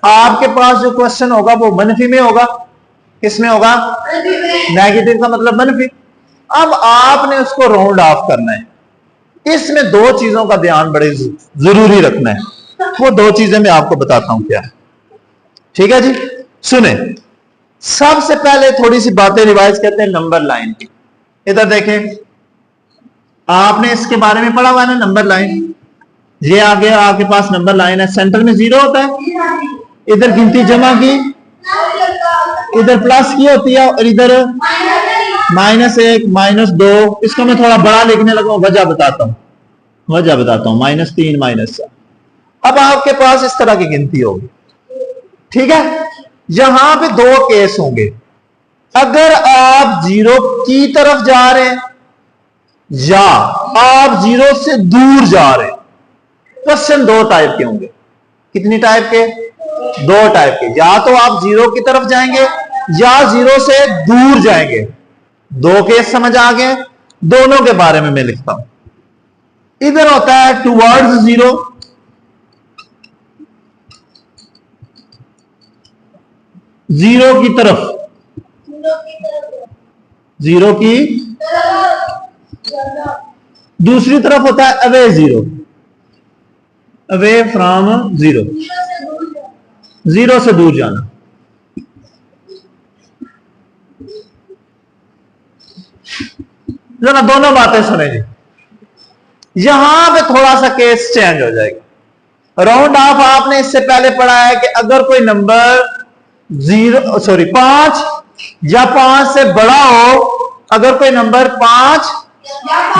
आपके पास जो क्वेश्चन होगा वो मनफी में होगा। किसमें होगा? नेगेटिव का मतलब मनफी। अब आपने उसको राउंड ऑफ करना है। इसमें दो चीजों का ध्यान बड़े जरूरी रखना है। वो दो चीजें मैं आपको बताता हूं क्या है। ठीक है जी, सुने। सबसे पहले थोड़ी सी बातें रिवाइज करते हैं नंबर लाइन की। इधर देखें, आपने इसके बारे में पढ़ा हुआ है ना, नंबर लाइन। ये आगे आपके पास नंबर लाइन है, सेंटर में 0 होता है, इधर गिनती जमा की, इधर प्लस की होती है और इधर -1 -2। इसको मैं थोड़ा बड़ा लिखने लगा हूं, वजह बताता हूं -3 -4। अब आपके पास इस तरह की गिनती होगी। ठीक है, यहां पे दो केस होंगे। अगर आप 0 की तरफ जा रहे हैं या आप 0 से दूर जा रहे हैं। क्वेश्चन दो टाइप के होंगे। कितनी टाइप के? दो टाइप के। या तो आप 0 की तरफ जाएंगे या 0 से दूर जाएंगे। दो केस समझ आ गए? दोनों के बारे में मैं लिखता हूं। इधर होता है टुवर्ड्स 0, जीरो की तरफ, 0 की दूसरी तरफ होता है अवे 0, अवे फ्रॉम 0, 0 से दूर जाना। जरा दोनों बातें सुने जी। यहां पे थोड़ा सा केस चेंज हो जाएगा। राउंड ऑफ आपने इससे पहले पढ़ा है कि अगर कोई नंबर 5 या 5 से बड़ा हो, अगर कोई नंबर 5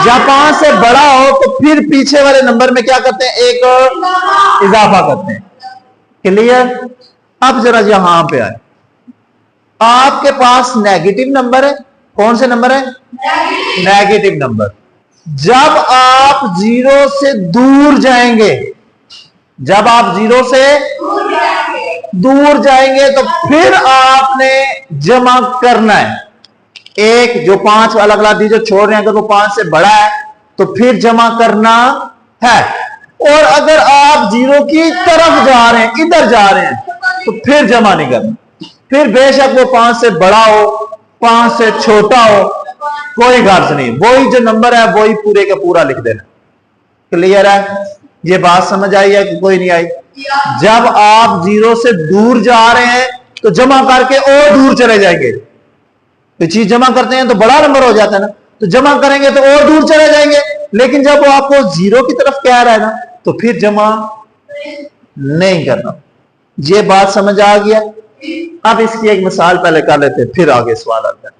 या 5 से बड़ा हो तो फिर पीछे वाले नंबर में क्या करते हैं? एक इजाफा करते हैं। क्लियर? अब जरा यहां पे आए, आपके पास नेगेटिव नंबर है। कौन से नंबर है? Negative number. जब आप 0 से दूर जाएंगे, जब आप 0 से दूर जाएंगे तो फिर आपने जमा करना है। एक जो 5 अलग अलग जो छोड़ रहे हैं, अगर वो 5 से बड़ा है तो फिर जमा करना है। और अगर आप 0 की तरफ जा रहे हैं, इधर जा रहे हैं, तो फिर जमा नहीं करना। फिर बेशक वो 5 से बड़ा हो, 5 से छोटा हो, कोई गर्ज नहीं। वही जो नंबर है वही पूरे का पूरा लिख देना। क्लियर है? ये बात समझ आई है कि कोई नहीं आई? जब आप 0 से दूर जा रहे हैं तो जमा करके और दूर चले जाएंगे। तो चीज जमा करते हैं तो बड़ा नंबर हो जाता है ना, तो जमा करेंगे तो और दूर चले जाएंगे। लेकिन जब वो आपको 0 की तरफ कह रहा है ना, तो फिर जमा नहीं करना। ये बात समझ आ गया? अब इसकी एक मिसाल पहले कर लेते हैं, फिर आगे सवाल आता है।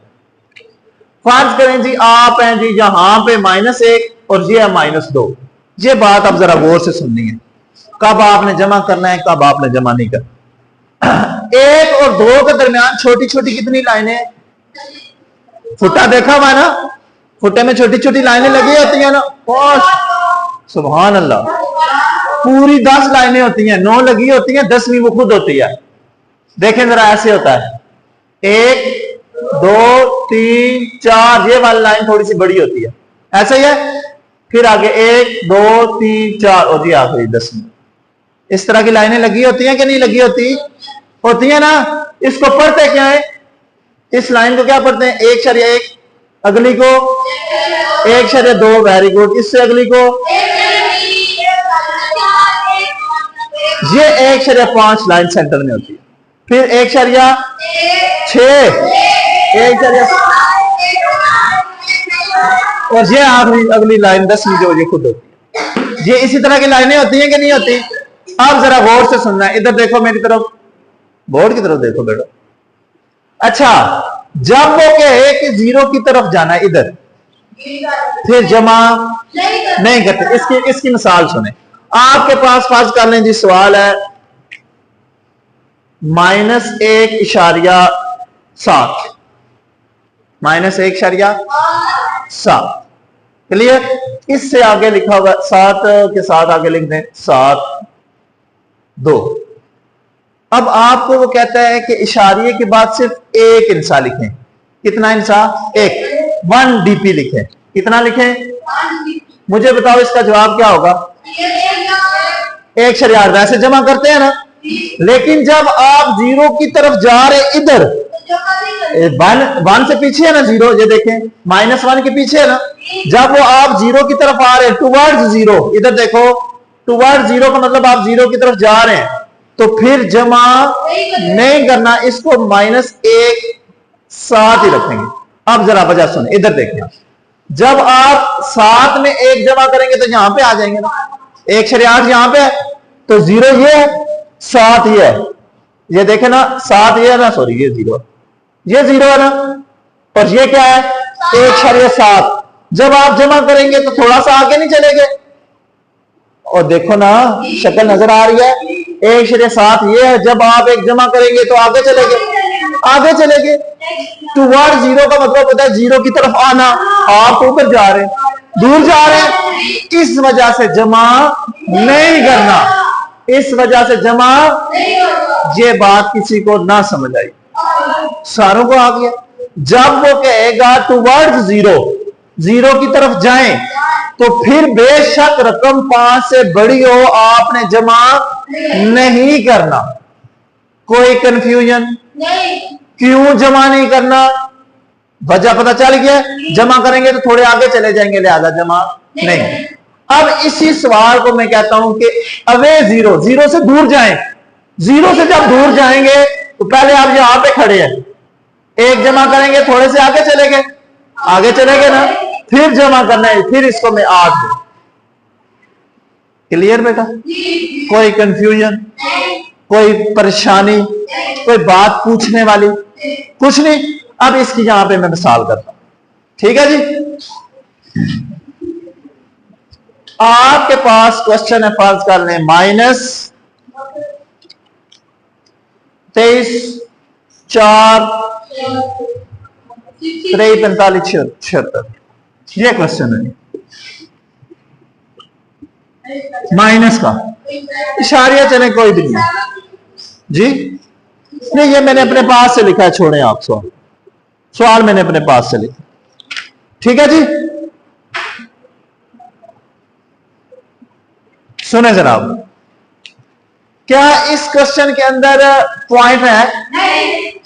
फर्ज करें जी, आप हैं जी यहां पे -1 और ये है -2। ये बात अब जरा गौर से सुननी है। कब आपने जमा करना है, कब आपने जमा नहीं करना। 1 और 2 के दरमियान छोटी छोटी कितनी लाइनें? फुटा देखा हुआ ना, फुटे में छोटी छोटी लाइनें लगी होती है ना। सुभान अल्लाह, पूरी 10 लाइनें होती हैं, 9 लगी होती हैं, 10वीं वो खुद होती है। देखें जरा, ऐसे होता है 1 2 3 4, ये वाली लाइन थोड़ी सी बड़ी होती है, ऐसे ही है। फिर आगे 1 2 3 4 और ये आखिरी 10वीं। इस तरह की लाइनें लगी होती हैं कि नहीं लगी होती? होती है ना। इसको पढ़ते क्या है? इस लाइन को क्या पढ़ते हैं? 1/1, अगली को 1/2, वेरी गुड। इससे अगली को ये 1/5 लाइन सेंटर में होती है। फिर 1/6, 1/6 और ये आखिरी अगली लाइन 10वीं जो ये खुद होती है। ये इसी तरह की लाइनें होती हैं कि नहीं होती? अब जरा गौर से सुनना है। इधर देखो मेरी तरफ, बोर्ड की तरफ देखो बेटा। अच्छा, जब वो कहे कि 0 की तरफ जाना है इधर, फिर जमा नहीं करते। इसकी मिसाल सुने। आपके पास फर्ज कर लें जी, सवाल है -1/7 क्लियर? इससे आगे लिखा होगा 7 के साथ आगे लिख दें 7 2। अब आपको वो कहता है कि इशारिये के बाद सिर्फ एक इंसा लिखें। कितना इंसा? 1 DP लिखें। कितना लिखें? मुझे बताओ इसका जवाब क्या होगा? 1/8। वैसे जमा करते हैं ना, लेकिन जब आप जीरो की तरफ जा रहे इधर, वन से पीछे है ना जीरो, ये देखें -1 के पीछे है ना, जब वो आप जीरो की तरफ आ रहे हैं टुवर्ड्स जीरो, इधर देखो टुवर्ड्स जीरो का मतलब आप जीरो की तरफ जा रहे हैं, तो फिर जमा नहीं करना, इसको -1 साथ ही रखेंगे। अब जरा वजह सुन, इधर देखें, जब आप साथ में 1 जमा करेंगे तो यहां पे आ जाएंगे ना, 1/8 यहां पे है, तो 0 ये है, 7 ये है, ये देखे ना 7 ये है ना, सॉरी ये 0, ये 0 है ना, और ये क्या है 1/7। जब आप जमा करेंगे तो थोड़ा सा आगे नहीं चले गए, और देखो ना शक्ल नजर आ रही है, 1/7 ये है, जब आप 1 जमा करेंगे तो आगे चले गए, आगे चले गए। टुवर्ड जीरो का मतलब होता है जीरो की तरफ आना, आप ऊपर जा रहे हैं, दूर जा रहे हैं, इस वजह से जमा नहीं करना, इस वजह से जमा, ये बात किसी को ना समझ आई, सारों को आ गया। जब वो कहेगा टुवर्ड जीरो, जीरो की तरफ जाएं, तो फिर बेशक रकम 5 से बड़ी हो, आपने जमा नहीं करना। कोई कंफ्यूजन नहीं? क्यों जमा नहीं करना, वजह पता चल गया, जमा करेंगे तो थोड़े आगे चले जाएंगे, लिहाजा जमा नहीं। अब इसी सवाल को मैं कहता हूं कि अवे जीरो, जीरो से दूर जाएं, जीरो से जब दूर जाएंगे तो पहले आप यहां पे खड़े हैं, 1 जमा करेंगे थोड़े से आगे चले गए, आगे चले गए ना, फिर जमा करना है, फिर इसको मैं 8। क्लियर बेटा? कोई कंफ्यूजन, कोई परेशानी, कोई बात पूछने वाली कुछ नहीं। अब इसकी यहां पे मैं मिसाल करता हूं, ठीक है जी। आपके पास क्वेश्चन है, फर्ज कर लें -23 4 3 45 76, ये क्वेश्चन है माइनस का, इशारिया चले कोई भी नहीं जी, नहीं ये मैंने अपने पास से लिखा है, छोड़ें आप सवाल मैंने अपने पास से लिखा, ठीक है जी। सुने जनाब, क्या इस क्वेश्चन के अंदर पॉइंट है?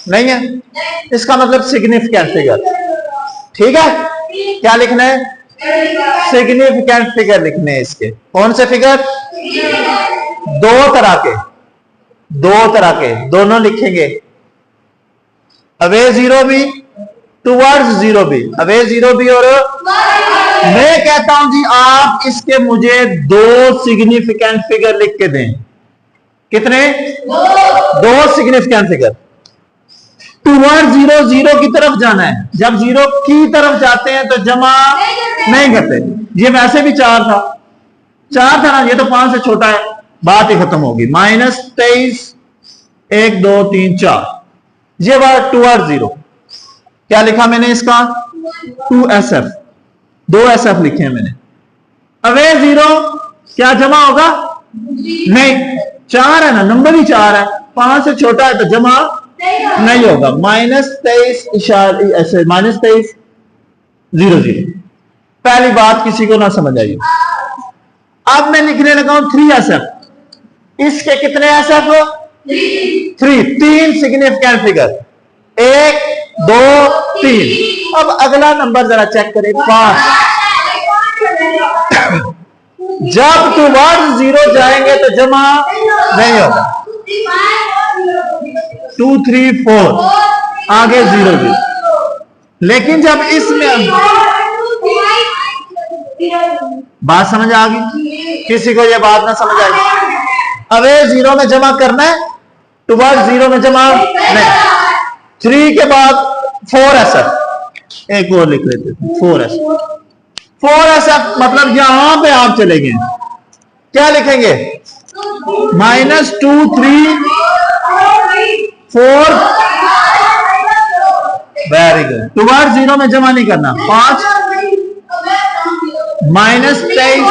नहीं है, इसका मतलब सिग्निफिकेंट फिगर, ठीक है। क्या लिखना है? सिग्निफिकेंट फिगर लिखने हैं इसके। कौन से फिगर? दो तरह के दोनों लिखेंगे, अवे जीरो भी, टुवर्ड्स जीरो भी, अवे जीरो भी, और मैं कहता हूं जी आप इसके मुझे 2 सिग्निफिकेंट फिगर लिख के दें। कितने? 2 significant figure. Toward zero, zero की तरफ जाना है, जब जीरो की तरफ जाते हैं तो जमा नहीं करते। ये वैसे भी 4 था ना, ये तो 5 से छोटा है, बात ही खत्म होगी। -23 1 2 3 4, ये बात टुवर्ड जीरो। क्या लिखा मैंने इसका? 2SF, 2SF लिखे हैं मैंने। अवे जीरो क्या जमा होगा? नहीं, 4 है ना, नंबर ही 4 है, 5 से छोटा है तो जमा नहीं होगा। -23 ऐसे -23 0 0। पहली बात किसी को ना समझ आई। अब मैं लिखने लगा हूं 3SF। इसके कितने SF? 3 significant figure, 1 2 3। अब अगला नंबर जरा चेक करें, 5। जब टुवर्ड्स जीरो जाएंगे तो जमा नहीं होगा। 2 3 4 आगे 0 0। लेकिन जब इसमें बात समझ आ गई? किसी को यह बात ना समझ आई? अवे जीरो में जमा करना है, टुवर्ड्स जीरो में जमा नहीं। 3 के बाद 4SF, एक और लिख लेते हैं 4SF। 4SF मतलब यहां पे आप चले गए, क्या लिखेंगे? -2 3 4। Very good. टुवर्ड्स जीरो में जमा नहीं करना। 5 -23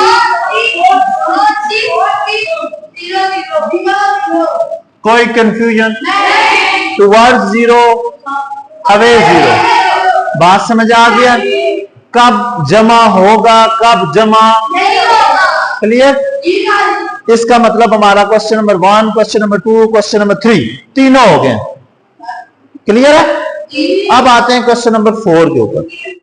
कोई confusion? Towards zero, away zero, बात समझ आ गया? कब जमा होगा, कब जमा? क्लियर? इसका मतलब हमारा question number 1, question number 2, question number 3 तीनों हो गए। क्लियर है? अब आते हैं क्वेश्चन नंबर 4 के ऊपर।